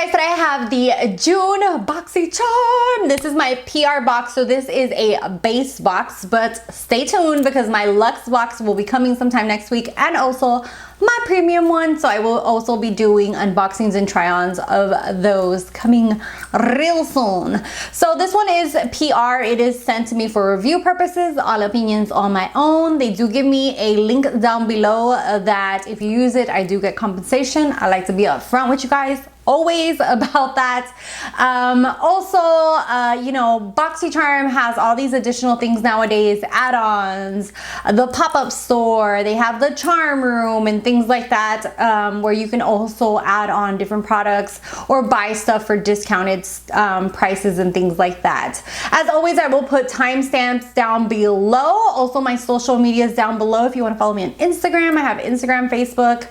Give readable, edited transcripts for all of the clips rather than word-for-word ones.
guys, today I have the June Boxycharm. This is my PR box, so this is a base box, but stay tuned because my Luxe box will be coming sometime next week, and also my premium one, so I will also be doing unboxings and try-ons of those coming real soon. So this one is PR. It is sent to me for review purposes, all opinions on my own. They do give me a link down below that if you use it, I do get compensation. I like to be upfront with you guys always about that. You know, Boxycharm has all these additional things nowadays, add-ons, the pop-up store, they have the charm room and things like that, where you can also add on different products or buy stuff for discounted prices and things like that. As always, I will put timestamps down below. Also, my social media is down below if you want to follow me on Instagram. I have Instagram, Facebook,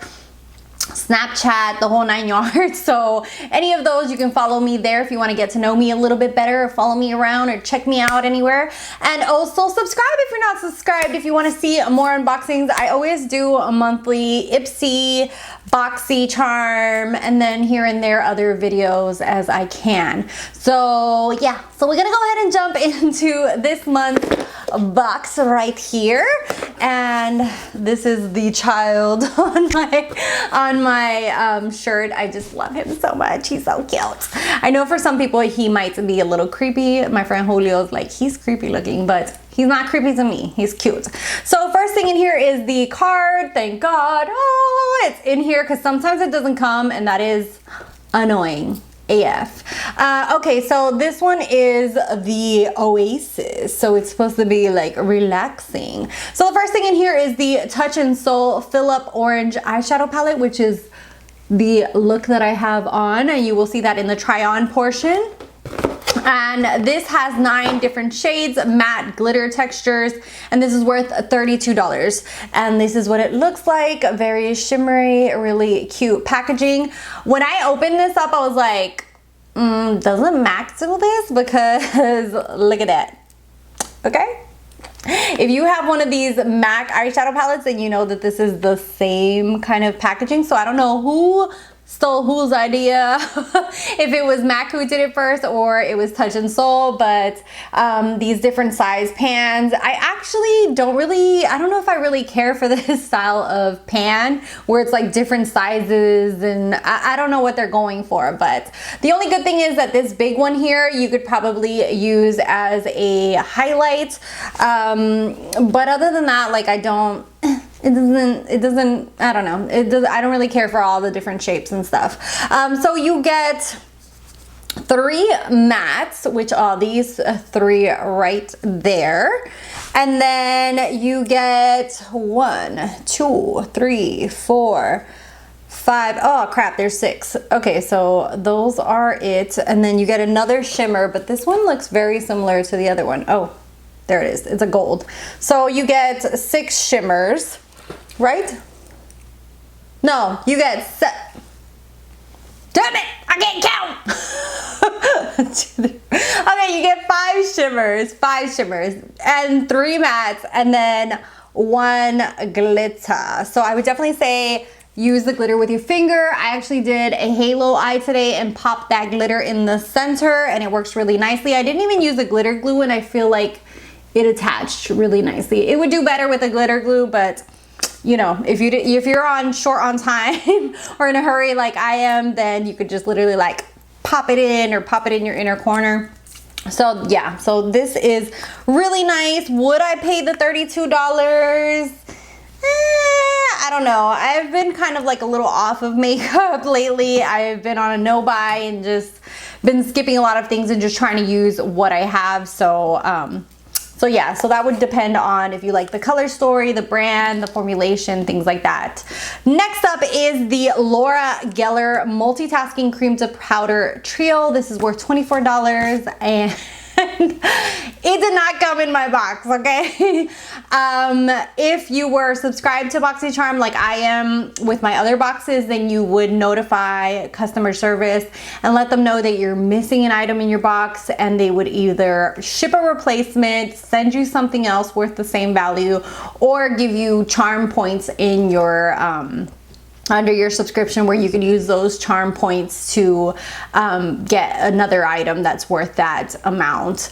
Snapchat, the whole 9 yards. So any of those, you can follow me there if you want to get to know me a little bit better, or follow me around, or check me out anywhere. And also subscribe if you're not subscribed if you want to see more unboxings. I always do a monthly Ipsy, Boxycharm, and then here and there other videos as I can. So yeah, so we're gonna go ahead and jump into this month's box right here. And this is the child on my shirt. I just love him so much. He's so cute. I know for some people he might be a little creepy. My friend Julio's like, he's creepy looking, but he's not creepy to me. He's cute. So first thing in here is the card. Thank God. Oh, it's in here because sometimes it doesn't come, and that is annoying AF. Okay, so this one is the Oasis. So it's supposed to be like relaxing. So the first thing in here is the Touch and Soul Fill Up Orange eyeshadow palette, which is the look that I have on, and you will see that in the try on portion. And this has 9 different shades, matte glitter textures, and this is worth $32. And this is what it looks like. Very shimmery, really cute packaging. When I opened this up, I was like, doesn't MAC do this? Because look at that. Okay? If you have one of these MAC eyeshadow palettes, then you know that this is the same kind of packaging. So I don't know who stole whose idea, if it was MAC who did it first or it was Touch and Soul, but these different size pans, I actually don't know if I really care for this style of pan where it's like different sizes, and I don't know what they're going for. But the only good thing is that this big one here you could probably use as a highlight, but other than that, like, I don't I don't know, I don't really care for all the different shapes and stuff. So you get 3 mattes, which are these 3 right there. And then you get 1, 2, 3, 4, 5. Oh crap, there's 6. Okay, so those are it. And then you get another shimmer, but this one looks very similar to the other one. Oh, there it is. It's a gold. So you get 6 shimmers. Right? No, you get damn it, I can't count. Okay, you get 5 shimmers, and 3 mattes, and then 1 glitter. So I would definitely say use the glitter with your finger. I actually did a halo eye today and popped that glitter in the center, and it works really nicely. I didn't even use the glitter glue, and I feel like it attached really nicely. It would do better with a glitter glue, but you know, if you're short on time or in a hurry like I am, then you could just literally like pop it in, or pop it in your inner corner. So yeah, so this is really nice. Would I pay the $32? I don't know. I've been kind of like a little off of makeup lately. I've been on a no buy and just been skipping a lot of things and just trying to use what I have. So yeah, so that would depend on if you like the color story, the brand, the formulation, things like that. Next up is the Laura Geller Multitasking Cream to Powder Trio. This is worth $24, and it did not come in my box, okay? If you were subscribed to Boxycharm like I am with my other boxes, then you would notify customer service and let them know that you're missing an item in your box, and they would either ship a replacement, send you something else worth the same value, or give you charm points in your under your subscription where you can use those charm points to get another item that's worth that amount.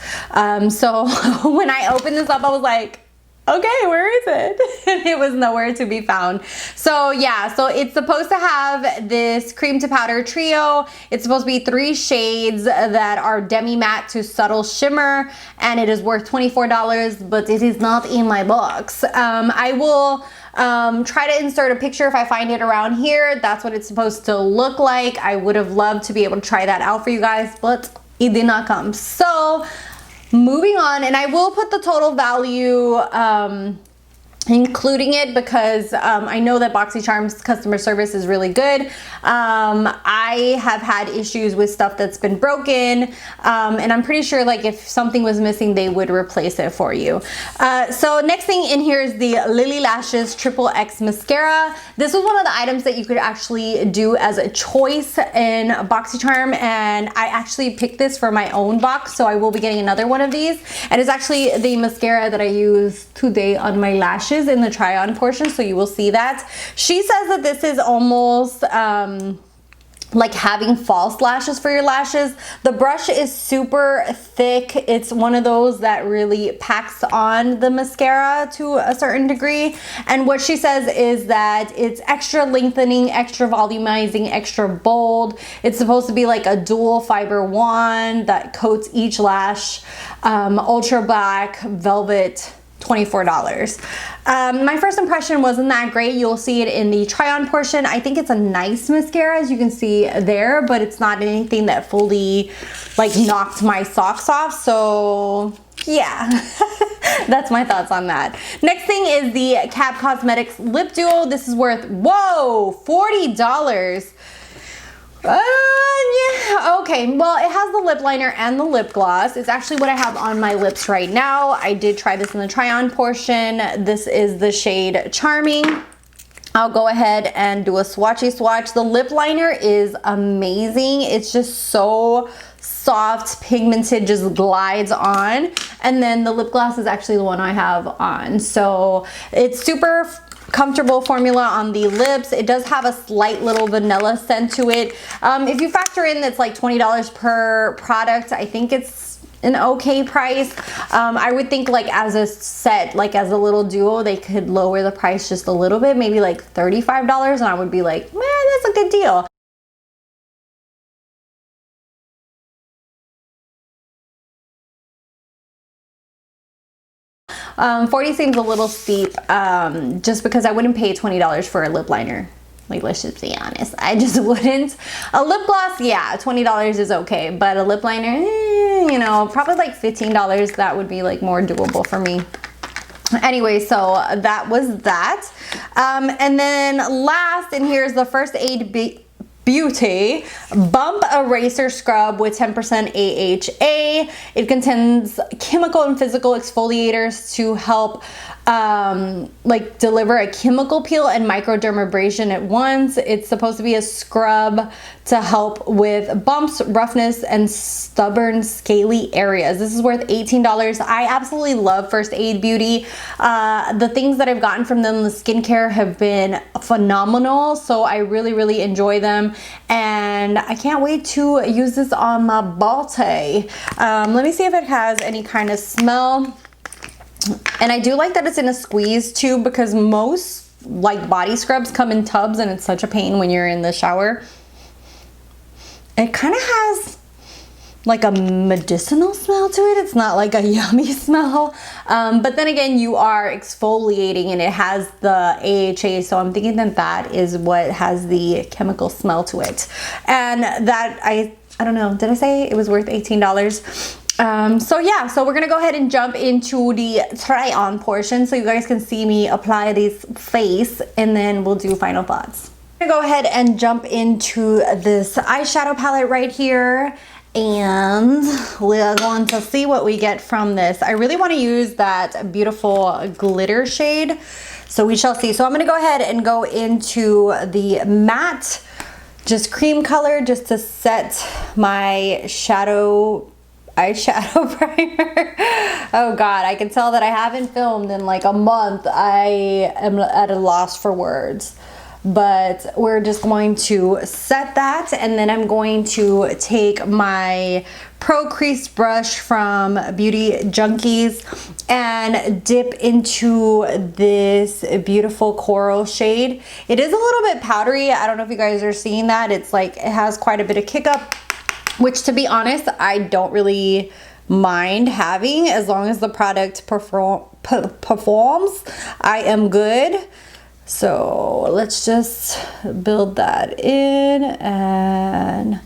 So when I opened this up, I was like, okay, where is it? And it was nowhere to be found. So yeah, so it's supposed to have this cream to powder trio. It's supposed to be 3 shades that are demi matte to subtle shimmer, and it is worth $24, but it is not in my box. I will try to insert a picture if I find it around here. That's what it's supposed to look like. I would have loved to be able to try that out for you guys, but it did not come. So moving on, and I will put the total value including it because I know that Boxycharm's customer service is really good. I have had issues with stuff that's been broken, and I'm pretty sure like if something was missing, they would replace it for you. So next thing in here is the Lily Lashes Triple X Mascara. This was one of the items that you could actually do as a choice in Boxycharm, and I actually picked this for my own box, so I will be getting another one of these. And it's actually the mascara that I use today on my lashes in the try on portion, so you will see that. She says that this is almost like having false lashes for your lashes. The brush is super thick. It's one of those that really packs on the mascara to a certain degree. And what she says is that it's extra lengthening, extra volumizing, extra bold. It's supposed to be like a dual fiber wand that coats each lash. Ultra black velvet, $24. My first impression wasn't that great. You'll see it in the try on portion. I think it's a nice mascara, as you can see there, but it's not anything that fully like knocked my socks off. So yeah, that's my thoughts on that. Next thing is the Cap Cosmetics Lip Duo. This is worth, whoa, $40. Yeah, okay, well, it has the lip liner and the lip gloss. It's actually what I have on my lips right now. I did try this in the try on portion. This is the shade Charming. I'll go ahead and do a swatchy swatch. The lip liner is amazing. It's just so soft, pigmented, just glides on. And then the lip gloss is actually the one I have on. So it's super comfortable formula on the lips. It does have a slight little vanilla scent to it. If you factor in that's like $20 per product, I think it's an okay price. I would think like as a set, like as a little duo, they could lower the price just a little bit, maybe like $35, and I would be like, man, that's a good deal. $40 seems a little steep, just because I wouldn't pay $20 for a lip liner. Like, let's just be honest, I just wouldn't. A lip gloss, yeah, $20 is okay, but a lip liner, you know, probably like $15, that would be like more doable for me. Anyway, so that was that. And then last, and here's the First Aid Beauty Bump Eraser Scrub with 10% AHA. It contains chemical and physical exfoliators to help like deliver a chemical peel and microdermabrasion at once. It's supposed to be a scrub to help with bumps, roughness, and stubborn scaly areas. This is worth $18. I absolutely love First Aid Beauty. The things that I've gotten from them in the skincare have been phenomenal, so I really enjoy them, and I can't wait to use this on my body. Let me see if it has any kind of smell. And I do like that it's in a squeeze tube, because most like body scrubs come in tubs and it's such a pain when you're in the shower. It kind of has like a medicinal smell to it. It's not like a yummy smell, but then again, you are exfoliating and it has the AHA, so I'm thinking that that is what has the chemical smell to it. And that I don't know, did I say it was worth $18? So yeah, so we're gonna go ahead and jump into the try on portion so you guys can see me apply this face, and then we'll do final thoughts. I'm gonna go ahead and jump into this eyeshadow palette right here, and we're going to see what we get from this. I really want to use that beautiful glitter shade, so we shall see. So I'm gonna go ahead and go into the matte, just cream color, just to set my eyeshadow primer. Oh God, I can tell that I haven't filmed in like a month. I am at a loss for words. but we're just going to set that, and then I'm going to take my Pro Crease brush from Beauty Junkies and dip into this beautiful coral shade. It is a little bit powdery. I don't know if you guys are seeing that. It's like it has quite a bit of kick up, which to be honest, I don't really mind having as long as the product performs. I am good. So let's just build that in and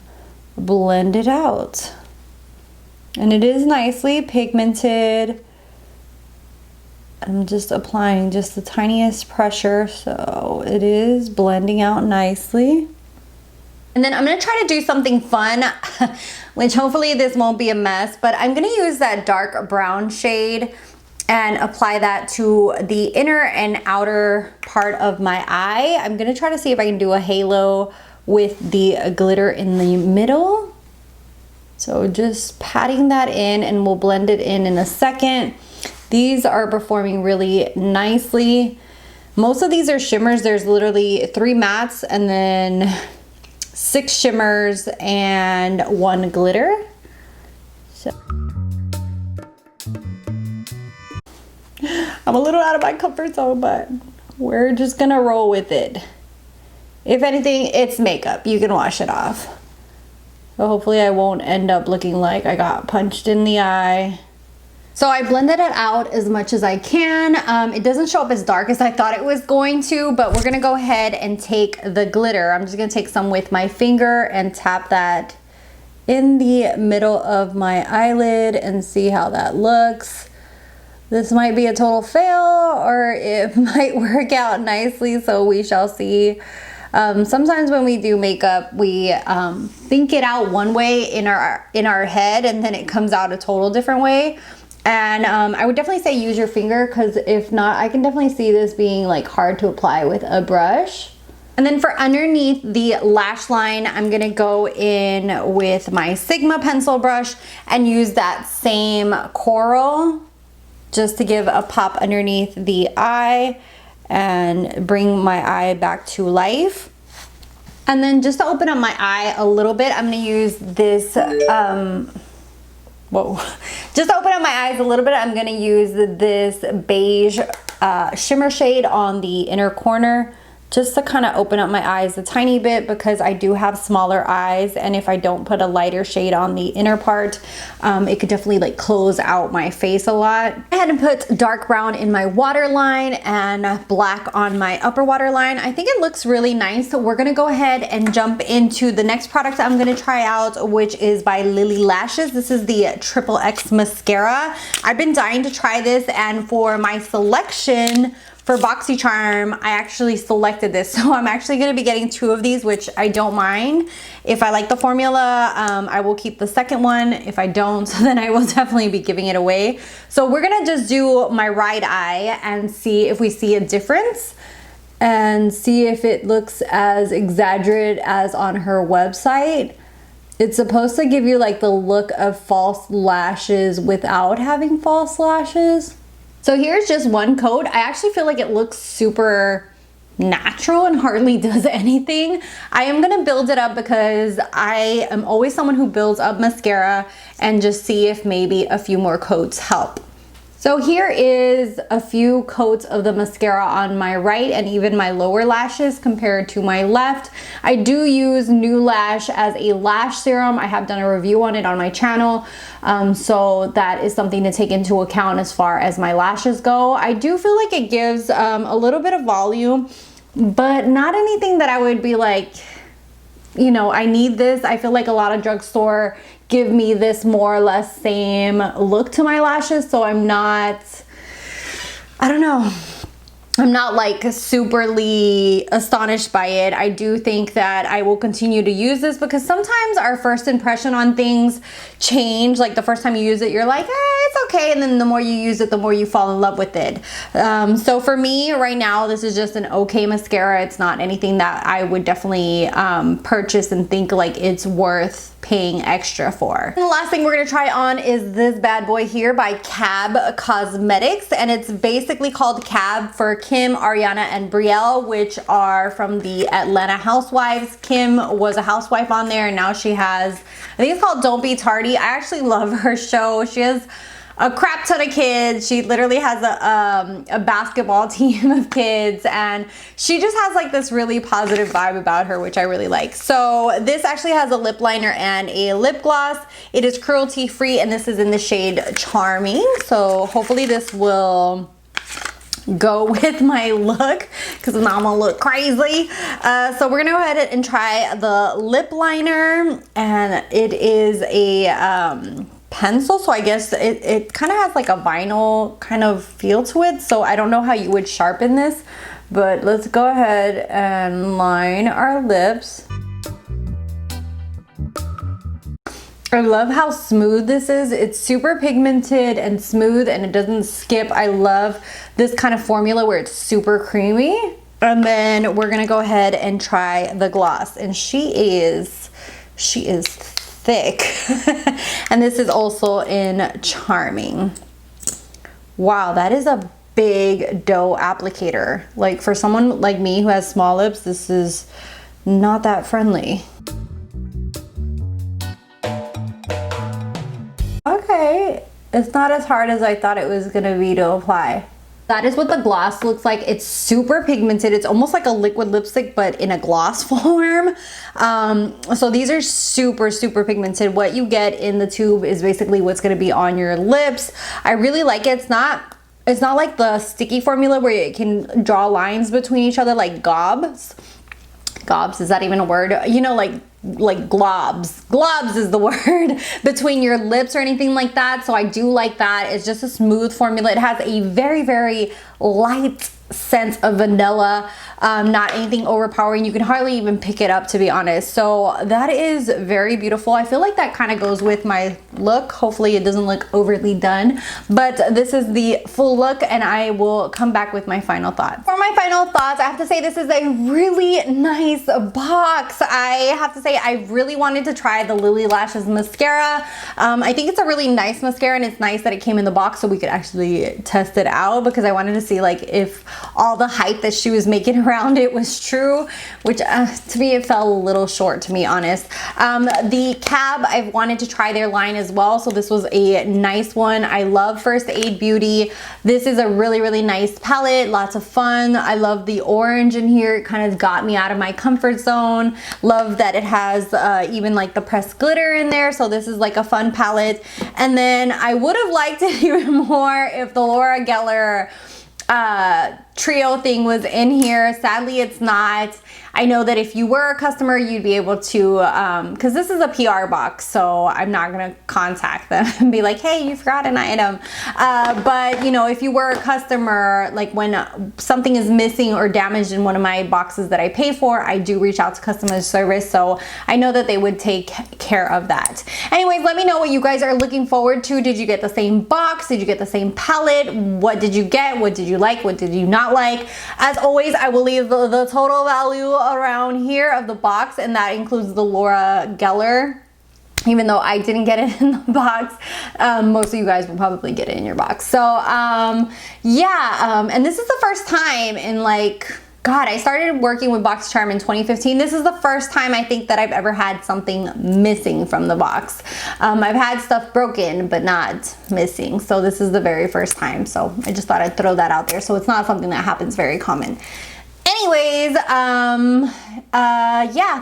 blend it out. And it is nicely pigmented. I'm just applying just the tiniest pressure, so it is blending out nicely. And then I'm gonna try to do something fun, which hopefully this won't be a mess, but I'm gonna use that dark brown shade and apply that to the inner and outer part of my eye. I'm gonna try to see if I can do a halo with the glitter in the middle. So just patting that in, and we'll blend it in a second. These are performing really nicely. Most of these are shimmers. There's literally 3 mattes and then 6 shimmers and 1 glitter. So I'm a little out of my comfort zone, but we're just gonna roll with it. If anything, it's makeup. You can wash it off. So hopefully I won't end up looking like I got punched in the eye. So I blended it out as much as I can. It doesn't show up as dark as I thought it was going to, but we're gonna go ahead and take the glitter. I'm just gonna take some with my finger and tap that in the middle of my eyelid and see how that looks. This might be a total fail, or it might work out nicely, so we shall see. Sometimes when we do makeup, we think it out one way in our head, and then it comes out a total different way. And I would definitely say use your finger, because if not, I can definitely see this being like hard to apply with a brush. And then for underneath the lash line, I'm gonna go in with my Sigma pencil brush and use that same coral just to give a pop underneath the eye and bring my eye back to life. And then just to open up my eye a little bit, I'm gonna use this, just to open up my eyes a little bit, I'm gonna use this beige shimmer shade on the inner corner, just to kind of open up my eyes a tiny bit, because I do have smaller eyes, and if I don't put a lighter shade on the inner part, it could definitely like close out my face a lot. I had to put dark brown in my waterline and black on my upper waterline. I think it looks really nice. So we're gonna go ahead and jump into the next product I'm gonna try out, which is by Lily Lashes. This is the XXX mascara. I've been dying to try this, and for my selection for Boxycharm, I actually selected this. So I'm actually gonna be getting 2 of these, which I don't mind. If I like the formula, I will keep the second one. If I don't, then I will definitely be giving it away. So we're gonna just do my right eye and see if we see a difference, and see if it looks as exaggerated as on her website. It's supposed to give you like the look of false lashes without having false lashes. So here's just one coat. I actually feel like it looks super natural and hardly does anything. I am gonna build it up, because I am always someone who builds up mascara, and just see if maybe a few more coats help. So here is a few coats of the mascara on my right, and even my lower lashes compared to my left. I do use New Lash as a lash serum. I have done a review on it on my channel. So that is something to take into account as far as my lashes go. I do feel like it gives a little bit of volume, but not anything that I would be like, you know, I need this. I feel like a lot of drugstore give me this more or less same look to my lashes, so I'm not, I don't know, I'm not like superly astonished by it. I do think that I will continue to use this, because sometimes our first impression on things change. Like the first time you use it, you're like, it's okay, and then the more you use it, the more you fall in love with it. So for me right now, this is just an okay mascara. It's not anything that I would definitely purchase and think like it's worth paying extra for. And the last thing we're gonna try on is this bad boy here by Cab Cosmetics, and it's basically called Cab for Kim, Ariana, and Brielle, which are from the Atlanta Housewives. Kim was a housewife on there, and now she has, I think it's called Don't Be Tardy. I actually love her show. She has a crap ton of kids. She literally has a basketball team of kids, and she just has like this really positive vibe about her, which I really like. So this actually has a lip liner and a lip gloss. It is cruelty free, and this is in the shade Charming. So hopefully this will go with my look, because now I'm gonna look crazy. So we're gonna go ahead and try the lip liner, and it is a pencil, so I guess it kind of has like a vinyl kind of feel to it, so I don't know how you would sharpen this, but let's go ahead and line our lips. I love how smooth this is. It's super pigmented and smooth, and it doesn't skip. I love this kind of formula where it's super creamy. And then we're gonna go ahead and try the gloss, and she is thick. And this is also in Charming. Wow, that is a big doe applicator. Like, for someone like me who has small lips, this is not that friendly. Okay, it's not as hard as I thought it was gonna be to apply. That is what the gloss looks like. It's super pigmented. It's almost like a liquid lipstick, but in a gloss form. So these are super, super pigmented. What you get in the tube is basically what's gonna be on your lips. I really like it. It's not like the sticky formula where it can draw lines between each other like gobs. Gobs, is that even a word? You know, like globs. Globs is the word between your lips or anything like that. So I do like that. It's just a smooth formula. It has a very, very light sense of vanilla, not anything overpowering. You can hardly even pick it up, to be honest. So that is very beautiful. I feel like that kind of goes with my look. Hopefully it doesn't look overly done, but this is the full look, and I will come back with my final thoughts. For my final thoughts, I have to say this is a really nice box. I have to say I really wanted to try the Lily Lashes mascara. I think it's a really nice mascara, and it's nice that it came in the box so we could actually test it out, because I wanted to see like if all the hype that she was making around it was true, which to me it fell a little short, to be honest. The Cab, I've wanted to try their line as well, so this was a nice one. I love First Aid Beauty. This is a really, really nice palette, lots of fun. I love the orange in here. It kind of got me out of my comfort zone. Love that it has even like the pressed glitter in there, so this is like a fun palette. And then I would have liked it even more if the Laura Geller trio thing was in here. Sadly, it's not. I know that if you were a customer, you'd be able to, because this is a PR box, so I'm not gonna contact them and be like, hey, you forgot an item. But you know, if you were a customer, like when something is missing or damaged in one of my boxes that I pay for, I do reach out to customer service, so I know that they would take care of that. Anyways, let me know what you guys are looking forward to. Did you get the same box? Did you get the same palette? What did you get? What did you like? What did you not like? As always, I will leave the total value around here of the box, and that includes the Laura Geller. Even though I didn't get it in the box, most of you guys will probably get it in your box. So yeah, and this is the first time in like, God, I started working with Boxycharm in 2015. This is the first time I think that I've ever had something missing from the box. I've had stuff broken, but not missing. So this is the very first time. So I just thought I'd throw that out there. So it's not something that happens very common. Anyways, yeah,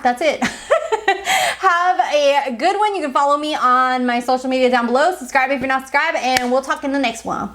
that's it. Have a good one. You can follow me on my social media down below. Subscribe if you're not subscribed, and we'll talk in the next one.